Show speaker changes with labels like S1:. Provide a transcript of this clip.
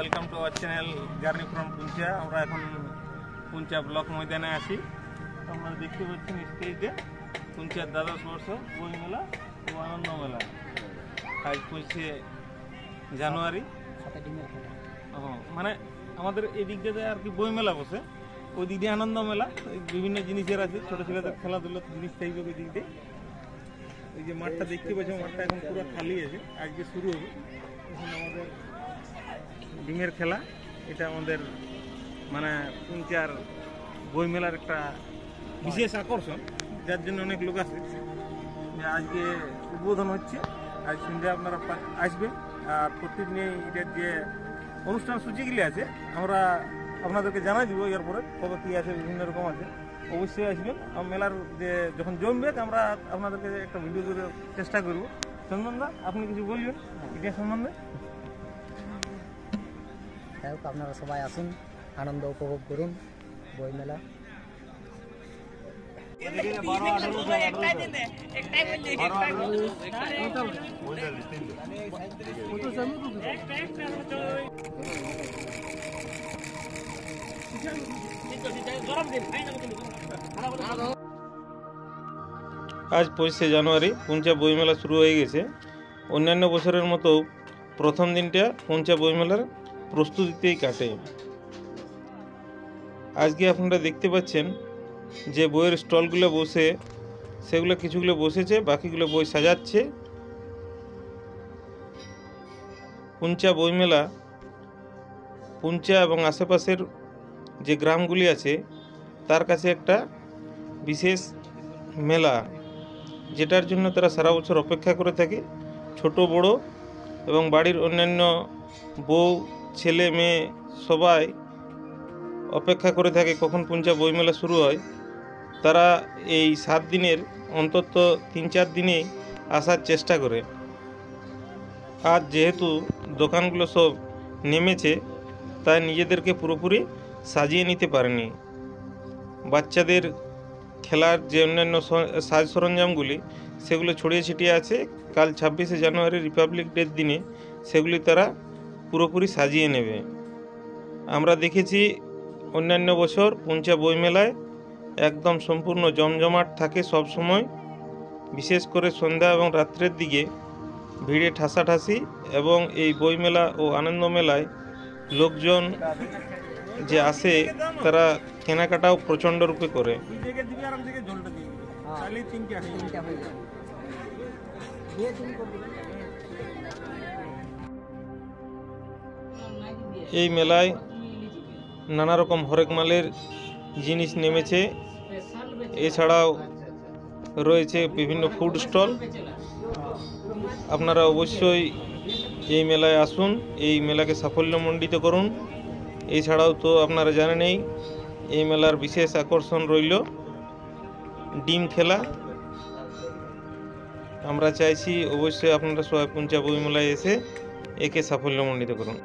S1: Welcome to our channel journey from Puncha. আমরা এখন Puncha block ময়দানে আছি। আপনারা দেখতে পাচ্ছেন স্টেজে পুঞ্চার দ্বাদশ বর্ষ বই মেলা ও আনন্দ মেলা। আজ 25 জানুয়ারি। মানে আমাদের এই দিক দিয়ে আর কি বই মেলা বসে, ওই দিক দিয়ে আনন্দ মেলা, বিভিন্ন জিনিসের আছে, ছোটো ছেলেদের খেলাধুলোর জিনিস থাকবে ওই দিক দিয়ে। এই যে মাঠটা দেখতে পাচ্ছি, মাঠটা এখন পুরো খালি আছে, আজকে শুরু হবে। এখন আমাদের ডিমের খেলা, এটা আমাদের মানে পুঞ্চার বই মেলার একটা বিশেষ আকর্ষণ, যার জন্য অনেক লোক আসে। আজকে উদ্বোধন হচ্ছে, আজ সন্ধ্যা আপনারা আসবেন। আর প্রতিদিনই এটার যে অনুষ্ঠান সূচিগুলি আছে আমরা আপনাদেরকে জানাই দিব, এরপরে কবে কী আছে, বিভিন্ন রকম আছে, অবশ্যই আসবেন। মেলার যে যখন জমবে আমরা আপনাদেরকে একটা ভিডিও করে চেষ্টা করব। চন্দনদা, আপনি কিছু বলবেন এটা সম্বন্ধে?
S2: যাই হোক, আপনারা সবাই আসুন, আনন্দ উপভোগ করুন বই মেলা।
S1: আজ 25 জানুয়ারি পুঞ্চা বইমেলা শুরু হয়ে গেছে। অন্যান্য বছরের মতো প্রথম দিনটা পুঞ্চা বইমেলার প্রস্তুতিতেই কাটে। আজকে আপনারা দেখতে পাচ্ছেন যে বইয়ের স্টলগুলো বসে, সেগুলো কিছুগুলো বসেছে, বাকিগুলো বই সাজাচ্ছে। পুঞ্চা বইমেলা পুঞ্চা এবং আশেপাশের যে গ্রামগুলি আছে তার কাছে একটা বিশেষ মেলা, যেটার জন্য তারা সারা বছর অপেক্ষা করে থাকে। ছোট বড় এবং বাড়ির অন্যান্য বউ ছেলে মেয়ে সবাই অপেক্ষা করে থাকে কখন পুঞ্চা বইমেলা শুরু হয়। তারা এই 7 দিনের অন্তত 3-4 দিনে আসার চেষ্টা করে। আর যেহেতু দোকানগুলো সব নেমেছে, তাই নিজেদেরকে পুরোপুরি সাজিয়ে নিতে পারেনি। বাচ্চাদের খেলার যে অন্যান্য সাজ সরঞ্জামগুলি সেগুলো ছড়িয়ে ছিটিয়ে আছে। কাল 26 জানুয়ারি রিপাবলিক ডের দিনে সেগুলি তারা পুরোপুরি সাজিয়ে নেবে। আমরা দেখেছি অন্যান্য বছর পুঞ্চা বইমেলায় একদম সম্পূর্ণ জমজমাট থাকে সব সময়, বিশেষ করে সন্ধ্যা এবং রাত্রের দিকে ভিড়ে ঠাসাঠাসি। এবং এই বইমেলা ও আনন্দ মেলায় লোকজন যে আসে তারা কেনাকাটাও প্রচণ্ড রূপে করে। এই মেলায় নানা রকম হরেক মালের জিনিস নেমেছে। এছাড়াও রয়েছে বিভিন্ন ফুড স্টল। আপনারা অবশ্যই এই মেলায় আসুন, এই মেলাকে সাফল্যমণ্ডিত করুন। এছাড়াও তো আপনারা জানেনই এই মেলার বিশেষ আকর্ষণ রইল ডিম খেলা। আমরা চাইছি অবশ্যই আপনারা সবাই পুঞ্চা বই মেলায় এসে একে সাফল্যমণ্ডিত করুন।